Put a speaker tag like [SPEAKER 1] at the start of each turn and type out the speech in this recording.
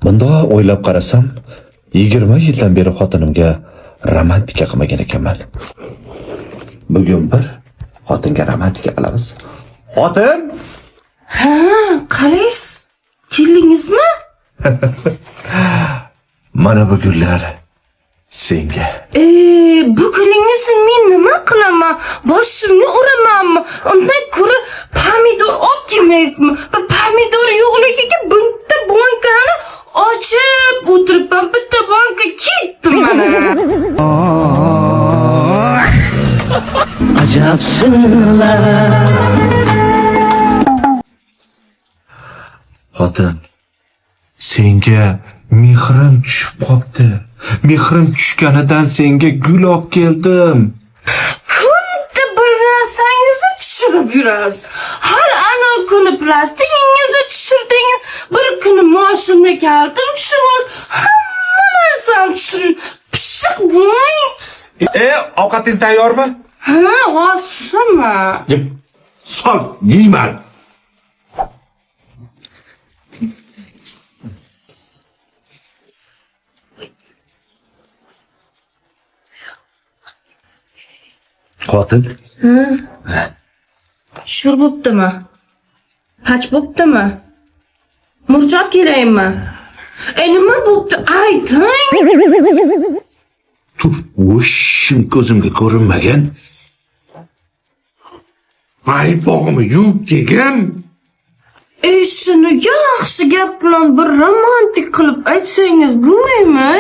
[SPEAKER 1] Bunda o'ylab qarasam, 20 yildan beri xotinimga romantika qilmagan ekanman. Bugun bir xotinga romantika qilamiz. Xotin!
[SPEAKER 2] Ha, qalaysiz? Keldingizmi?
[SPEAKER 1] Mana bu gullar senga.
[SPEAKER 2] Bu gulingizni men nima qilaman? Boshimni uramanmi? Undan ko'ra pomidor olib kelmaysizmi? Bu pomidor yo'qligiga bitta bankani ochib o'tiribman. Bitta banka ketdi mana.
[SPEAKER 3] Ajabsınlar.
[SPEAKER 1] Xotin, senga mehrim tushib qopti. Mehrim tushganidan senga gul olib keldim.
[SPEAKER 2] Kunda bir narsangizni tushirib yurasiz. Har ana kuni plastingizni tushirdingiz, bir kuni mashinaga oldim tushirasiz. Hamma narsani tushiring. Pishiq bo'ling.
[SPEAKER 1] Ovqating tayyormi?
[SPEAKER 2] Ha, hozirmi?
[SPEAKER 1] Sol, yeyman. Xotin.
[SPEAKER 2] Shur bo'ptimi? Hach bo'ptimi? Murjob kelaymi? Nima bo'pti? Ayting.
[SPEAKER 1] Tur, o'shim ko'zimga ko'rinmagan. Paypog'imni yuvib kelgan.
[SPEAKER 2] Shuni yaxshi gap bilan bir romantik qilib aytsangiz bo'lmaymi?